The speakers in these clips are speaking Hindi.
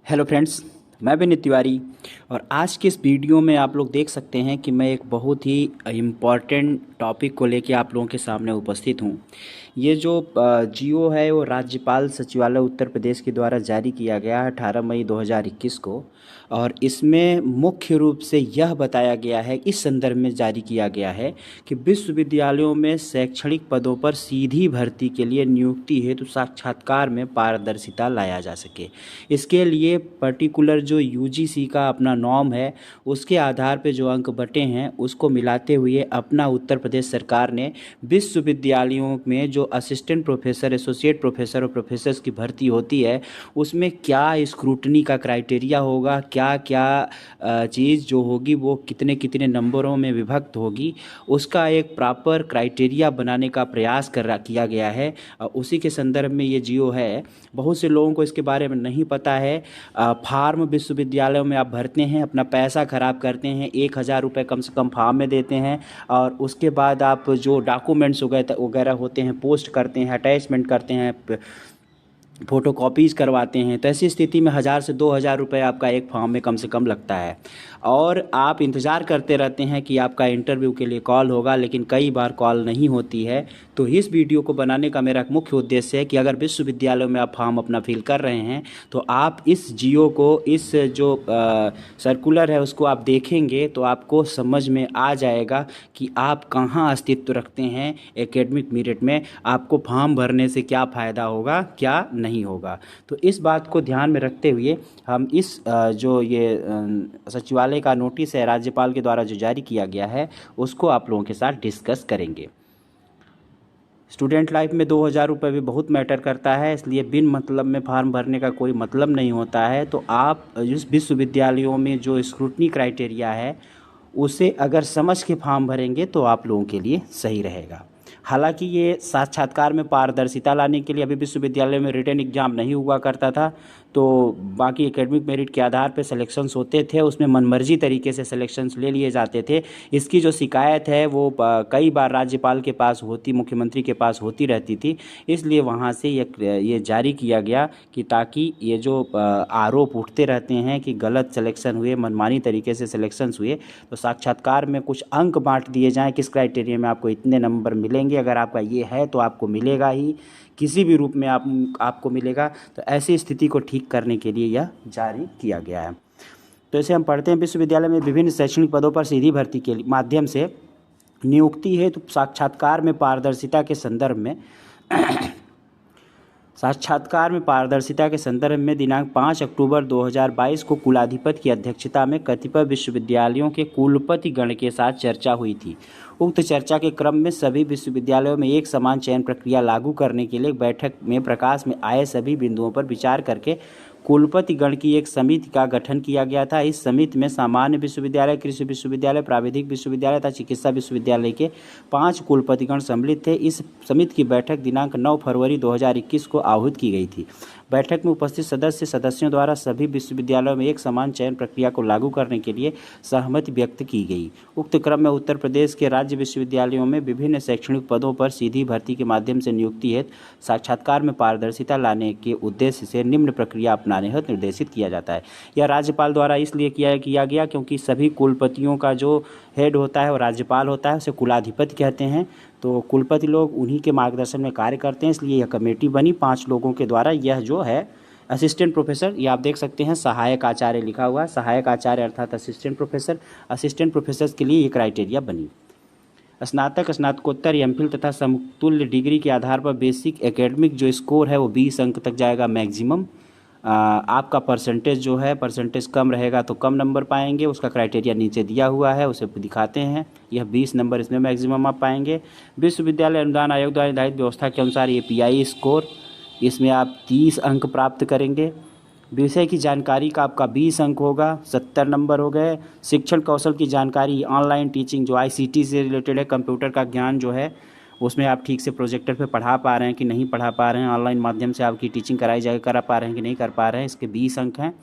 हेलो फ्रेंड्स, मैं विनीत तिवारी। और आज के इस वीडियो में आप लोग देख सकते हैं कि मैं एक बहुत ही इम्पॉर्टेंट टॉपिक को लेके आप लोगों के सामने उपस्थित हूँ। ये जो जियो है वो राज्यपाल सचिवालय उत्तर प्रदेश के द्वारा जारी किया गया है 18 मई 2021 को। और इसमें मुख्य रूप से यह बताया गया है, इस संदर्भ में जारी किया गया है कि विश्वविद्यालयों में शैक्षणिक पदों पर सीधी भर्ती के लिए नियुक्ति हेतु साक्षात्कार में पारदर्शिता लाया जा सके। इसके लिए पर्टिकुलर जो यूजीसी का अपना नॉर्म है उसके आधार पे जो अंक बटे हैं उसको मिलाते हुए अपना उत्तर प्रदेश सरकार ने विश्वविद्यालयों में जो असिस्टेंट प्रोफेसर, एसोसिएट प्रोफेसर और प्रोफेसर्स की भर्ती होती है उसमें क्या स्क्रूटनी का क्राइटेरिया होगा, क्या क्या चीज़ जो होगी वो कितने कितने नंबरों में विभक्त होगी, उसका एक प्रॉपर क्राइटेरिया बनाने का प्रयास किया गया है। उसी के संदर्भ में ये जियो है। बहुत से लोगों को इसके बारे में नहीं पता है। फार्म विश्वविद्यालयों में आप भरते हैं, अपना पैसा खराब करते हैं, 1,000 रुपये कम से कम फार्म में देते हैं और उसके बाद आप जो डॉक्यूमेंट्स वगैरह होते हैं पोस्ट करते हैं, अटैचमेंट करते हैं, फ़ोटो कॉपीज़ करवाते हैं। तो ऐसी स्थिति में 1,000 से 2,000 रुपये आपका एक फॉर्म में कम से कम लगता है और आप इंतज़ार करते रहते हैं कि आपका इंटरव्यू के लिए कॉल होगा, लेकिन कई बार कॉल नहीं होती है। तो इस वीडियो को बनाने का मेरा मुख्य उद्देश्य है कि अगर विश्वविद्यालयों में आप फॉर्म अपना फिल कर रहे हैं तो आप इस जियो को, इस जो सर्कुलर है उसको आप देखेंगे तो आपको समझ में आ जाएगा कि आप कहाँ अस्तित्व रखते हैं एकेडमिक मेरिट में, आपको फॉर्म भरने से क्या फ़ायदा होगा, क्या नहीं होगा। तो इस बात को ध्यान में रखते हुए हम इस जो ये सचिवालय का नोटिस है राज्यपाल के द्वारा जो जारी किया गया है उसको आप लोगों के साथ डिस्कस करेंगे। स्टूडेंट लाइफ में 2,000 रुपये भी बहुत मैटर करता है, इसलिए बिन मतलब में फार्म भरने का कोई मतलब नहीं होता है। तो आप इस विश्वविद्यालयों में जो स्क्रूटनी क्राइटेरिया है उसे अगर समझ के फॉर्म भरेंगे तो आप लोगों के लिए सही रहेगा। हालांकि ये साक्षात्कार में पारदर्शिता लाने के लिए अभी विश्वविद्यालय में रिटन एग्ज़ाम नहीं हुआ करता था, तो बाकी एकेडमिक मेरिट के आधार पे सिलेक्शंस होते थे, उसमें मनमर्जी तरीके से सिलेक्शंस ले लिए जाते थे। इसकी जो शिकायत है वो कई बार राज्यपाल के पास होती, मुख्यमंत्री के पास होती रहती थी, इसलिए वहाँ से ये जारी किया गया कि ताकि ये जो आरोप उठते रहते हैं कि गलत सिलेक्शन हुए, मनमानी तरीके से सिलेक्शंस हुए, तो साक्षात्कार में कुछ अंक बांट दिए जाएँ, किस क्राइटेरिया में आपको इतने नंबर मिलेंगे, अगर आपका ये है तो आपको मिलेगा ही, किसी भी रूप में आपको मिलेगा। तो ऐसी स्थिति को ठीक करने के लिए यह जारी किया गया है। तो इसे हम पढ़ते हैं। विश्वविद्यालय में विभिन्न शैक्षणिक पदों पर सीधी भर्ती के माध्यम से नियुक्ति है तो साक्षात्कार में पारदर्शिता के संदर्भ में दिनांक 5 अक्टूबर 2022 को कुलाधिपति की अध्यक्षता में कतिपय विश्वविद्यालयों के कुलपति गण के साथ चर्चा हुई थी। उक्त चर्चा के क्रम में सभी विश्वविद्यालयों में एक समान चयन प्रक्रिया लागू करने के लिए बैठक में प्रकाश में आए सभी बिंदुओं पर विचार करके कुलपति गण की एक समिति का गठन किया गया था। इस समिति में सामान्य विश्वविद्यालय, कृषि विश्वविद्यालय, प्राविधिक विश्वविद्यालय तथा चिकित्सा विश्वविद्यालय के 5 कुलपतिगण सम्मिलित थे। इस समिति की बैठक दिनांक 9 फरवरी 2021 को आहूत की गई थी। बैठक में उपस्थित सदस्यों द्वारा सभी विश्वविद्यालयों में एक समान चयन प्रक्रिया को लागू करने के लिए सहमति व्यक्त की गई। उक्त क्रम में उत्तर प्रदेश के राज्य विश्वविद्यालयों में विभिन्न शैक्षणिक पदों पर सीधी भर्ती के माध्यम से नियुक्ति हेतु साक्षात्कार में पारदर्शिता लाने के उद्देश्य से निम्न प्रक्रिया अपनाने हेतु निर्देशित किया जाता है। यह राज्यपाल द्वारा इसलिए किया गया क्योंकि सभी कुलपतियों का जो हेड होता है वो राज्यपाल होता है, उसे कुलाधिपति कहते हैं। तो कुलपति लोग उन्हीं के मार्गदर्शन में कार्य करते हैं, इसलिए यह कमेटी बनी 5 लोगों के द्वारा। यह जो है असिस्टेंट प्रोफेसर, ये आप देख सकते हैं सहायक आचार्य लिखा हुआ है, सहायक आचार्य अर्थात असिस्टेंट प्रोफेसर। असिस्टेंट प्रोफेसर के लिए ये क्राइटेरिया बनी। स्नातक, स्नातकोत्तर, एमफिल तथा समतुल्य डिग्री के आधार पर बेसिक एकेडमिक जो स्कोर है वो 20 अंक तक जाएगा मैक्सिमम। आपका परसेंटेज जो है, परसेंटेज कम रहेगा तो कम नंबर पाएंगे, उसका क्राइटेरिया नीचे दिया हुआ है, उसे दिखाते हैं। यह 20 नंबर इसमें मैक्सिमम आप पाएंगे। विश्वविद्यालय अनुदान आयोग द्वारा निर्धारित व्यवस्था के अनुसार ये पीआई स्कोर, इसमें आप 30 अंक प्राप्त करेंगे। विषय की जानकारी का आपका 20 अंक होगा, 70 नंबर हो गए। शिक्षण कौशल की जानकारी, ऑनलाइन टीचिंग जो आईसीटी से रिलेटेड है, कंप्यूटर का ज्ञान जो है उसमें आप ठीक से प्रोजेक्टर पे पढ़ा पा रहे हैं कि नहीं पढ़ा पा रहे हैं, ऑनलाइन माध्यम से आपकी टीचिंग कराई जाए करा पा रहे हैं कि नहीं कर पा रहे हैं, इसके 20 अंक हैं।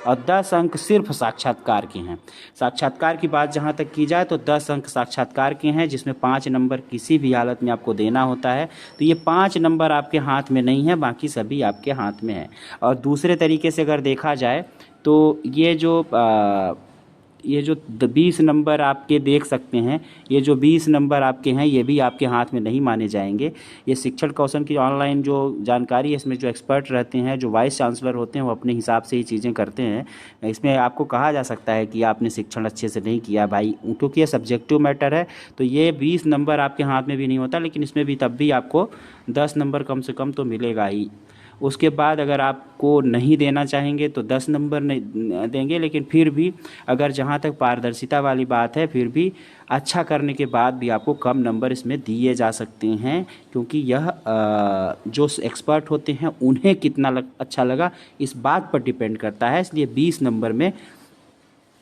और 10 अंक सिर्फ साक्षात्कार के हैं। साक्षात्कार की बात जहाँ तक की जाए तो 10 अंक साक्षात्कार के हैं, जिसमें 5 नंबर किसी भी हालत में आपको देना होता है। तो ये 5 नंबर आपके हाथ में नहीं है, बाकी सभी आपके हाथ में है। और दूसरे तरीके से अगर देखा जाए तो ये जो 20 नंबर आपके देख सकते हैं, ये जो 20 नंबर आपके हैं ये भी आपके हाथ में नहीं माने जाएंगे। ये शिक्षण कौशल की ऑनलाइन जो जानकारी है, इसमें जो एक्सपर्ट रहते हैं, जो वाइस चांसलर होते हैं, वो अपने हिसाब से ही चीज़ें करते हैं। इसमें आपको कहा जा सकता है कि आपने शिक्षण अच्छे से नहीं किया भाई, क्योंकि ये सब्जेक्टिव मैटर है। तो ये 20 नंबर आपके हाथ में भी नहीं होता, लेकिन इसमें भी तब भी आपको 10 नंबर कम से कम तो मिलेगा ही। उसके बाद अगर आपको नहीं देना चाहेंगे तो 10 नंबर नहीं देंगे, लेकिन फिर भी अगर जहाँ तक पारदर्शिता वाली बात है, फिर भी अच्छा करने के बाद भी आपको कम नंबर इसमें दिए जा सकते हैं, क्योंकि यह जो एक्सपर्ट होते हैं उन्हें कितना अच्छा लगा इस बात पर डिपेंड करता है। इसलिए 20 नंबर में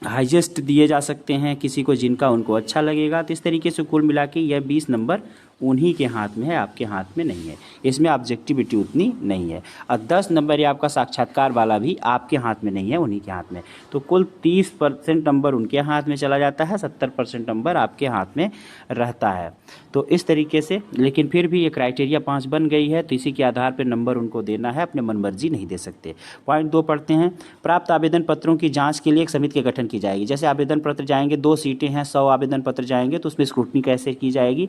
हाईएस्ट दिए जा सकते हैं किसी को जिनका उनको अच्छा लगेगा। तो इस तरीके से कुल मिला के यह 20 नंबर उन्हीं के हाथ में है, आपके हाथ में नहीं है। इसमें ऑब्जेक्टिविटी उतनी नहीं है। और 10 नंबर ये आपका साक्षात्कार वाला भी आपके हाथ में नहीं है, उन्हीं के हाथ में। तो कुल 30% नंबर उनके हाथ में चला जाता है, 70% नंबर आपके हाथ में रहता है। तो इस तरीके से, लेकिन फिर भी ये क्राइटेरिया 5 बन गई है, तो इसी के आधार पर नंबर उनको देना है, अपने मनमर्जी नहीं दे सकते। पॉइंट 2 पढ़ते हैं। प्राप्त आवेदन पत्रों की जाँच के लिए एक समिति का गठन की जाएगी। जैसे आवेदन पत्र जाएंगे, 2 सीटें हैं, 100 आवेदन पत्र जाएंगे, तो उसमें स्क्रूटनी कैसे की जाएगी?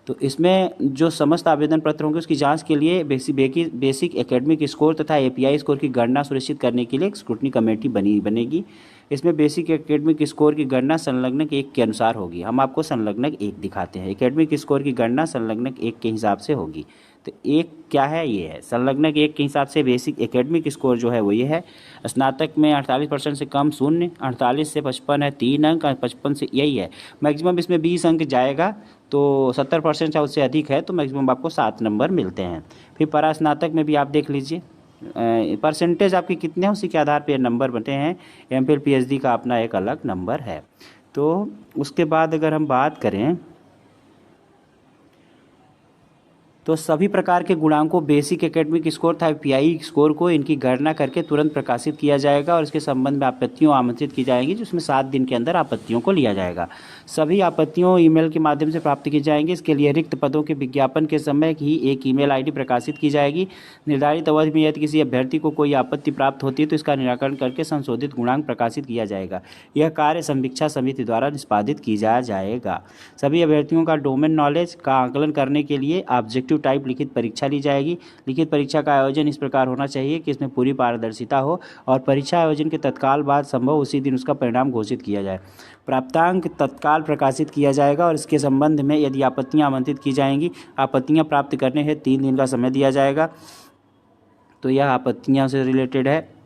तो इसमें जो समस्त आवेदन पत्र होंगे उसकी जांच के लिए बेसिक एकेडमिक स्कोर तथा एपीआई स्कोर की गणना सुनिश्चित करने के लिए एक स्क्रूटनी कमेटी बनेगी। इसमें बेसिक एकेडमिक स्कोर की गणना संलग्नक 1 के अनुसार होगी। हम आपको संलग्नक 1 दिखाते हैं। एकेडमिक स्कोर की गणना संलग्नक 1 के हिसाब से होगी। तो 1 क्या है? ये है संलग्नक 1 के हिसाब से बेसिक एकेडमिक स्कोर जो है वो ये है। स्नातक में 48% से कम 0, 48 से 55 है 3 अंक, 55 से यही है। मैक्सिमम इसमें 20 अंक जाएगा, तो 70% या उससे अधिक है तो मैक्सिमम आपको 7 नंबर मिलते हैं। फिर परास्नातक में भी आप देख लीजिए परसेंटेज आपके कितने हैं, उसी के आधार पर नंबर बनते हैं। एमफिल पीएचडी का अपना एक अलग नंबर है। तो उसके बाद अगर हम बात करें तो सभी प्रकार के गुणांकों बेसिक एकेडमिक स्कोर तथा पीआई स्कोर को इनकी गणना करके तुरंत प्रकाशित किया जाएगा और इसके संबंध में आपत्तियों आमंत्रित की जाएंगी, जिसमें 7 दिन के अंदर आपत्तियों को लिया जाएगा। सभी आपत्तियों ईमेल के माध्यम से प्राप्त की जाएंगी। इसके लिए रिक्त पदों के विज्ञापन के समय ही एक ईमेल आईडी प्रकाशित की जाएगी। निर्धारित अवधि में यदि किसी अभ्यर्थी को कोई आपत्ति प्राप्त होती है तो इसका निराकरण करके संशोधित गुणांक प्रकाशित किया जाएगा। यह कार्य समीक्षा समिति द्वारा निष्पादित किया जाएगा। सभी अभ्यर्थियों का डोमेन नॉलेज का आकलन करने के लिए ऑब्जेक्टिव टाइप लिखित परीक्षा ली जाएगी। लिखित परीक्षा का आयोजन इस प्रकार होना चाहिए कि इसमें पूरी पारदर्शिता हो और परीक्षा आयोजन के तत्काल बाद संभव उसी दिन उसका परिणाम घोषित किया जाए। प्राप्तांक तत्काल प्रकाशित किया जाएगा और इसके संबंध में यदि आपत्तियां आमंत्रित की जाएंगी, आपत्तियां प्राप्त करने हेतु 3 दिन का समय दिया जाएगा। तो यह आपत्तियां से रिलेटेड है।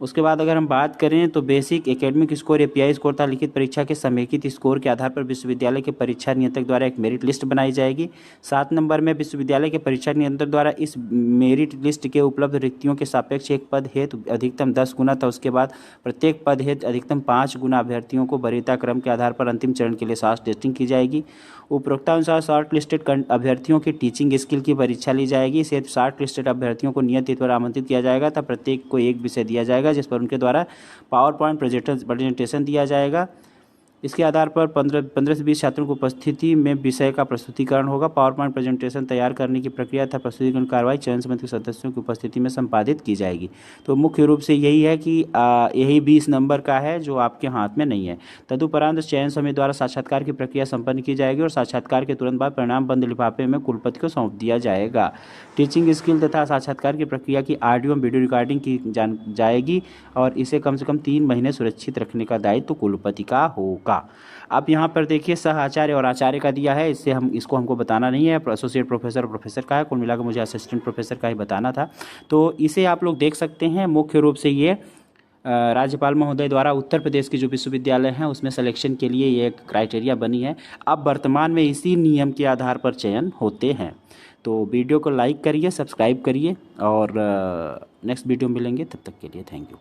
उसके बाद अगर हम बात करें तो basic academic score API score तथा लिखित परीक्षा के समेकित स्कोर के आधार पर विश्वविद्यालय के परीक्षा नियंत्रक द्वारा एक मेरिट लिस्ट बनाई जाएगी। 7 नंबर में विश्वविद्यालय के परीक्षा नियंत्रक द्वारा इस मेरिट लिस्ट के उपलब्ध रिक्तियों के सापेक्ष एक पद हेतु अधिकतम 10 गुना था, उसके बाद प्रत्येक पद हेतु अधिकतम 5 गुना अभ्यर्थियों को वरीयता क्रम के आधार पर अंतिम चरण के लिए शॉर्ट टेस्टिंग की जाएगी। उपरोक्तानुसार शॉर्ट लिस्टेड अभ्यर्थियों की टीचिंग स्किल की परीक्षा ली जाएगी। इस हेतु शॉर्ट लिस्टेड अभ्यर्थियों को नियत तिथि पर आमंत्रित किया जाएगा तथा प्रत्येक को एक विषय दिया जाएगा जिस पर उनके द्वारा पावर पॉइंट प्रेजेंटेशन दिया जाएगा। इसके आधार पर 15 से 20 छात्रों की उपस्थिति में विषय का प्रस्तुतिकरण होगा। पावर पॉइंट प्रेजेंटेशन तैयार करने की प्रक्रिया तथा प्रस्तुतिकरण कार्रवाई चयन समिति के सदस्यों की उपस्थिति में संपादित की जाएगी। तो मुख्य रूप से यही है कि यही 20 नंबर का है जो आपके हाथ में नहीं है। तदुपरांत चयन समिति द्वारा साक्षात्कार की प्रक्रिया संपन्न की जाएगी और साक्षात्कार के तुरंत बाद परिणाम बंद लिफाफे में कुलपति को सौंप दिया जाएगा। टीचिंग स्किल तथा साक्षात्कार की प्रक्रिया की ऑडियो वीडियो रिकॉर्डिंग की जाएगी और इसे कम से कम 3 महीने सुरक्षित रखने का दायित्व कुलपति का होगा। आप यहाँ पर देखिए सह आचार्य और आचार्य का दिया है, इससे हमको बताना नहीं है। एसोसिएट प्रोफेसर और प्रोफेसर का है, कुल मिलाकर मुझे असिस्टेंट प्रोफेसर का ही बताना था। तो इसे आप लोग देख सकते हैं। मुख्य रूप से ये राज्यपाल महोदय द्वारा उत्तर प्रदेश के जो विश्वविद्यालय हैं उसमें सिलेक्शन के लिए ये एक क्राइटेरिया बनी है। अब वर्तमान में इसी नियम के आधार पर चयन होते हैं। तो वीडियो को लाइक करिए, सब्सक्राइब करिए और नेक्स्ट वीडियो मिलेंगे। तब तक के लिए थैंक यू।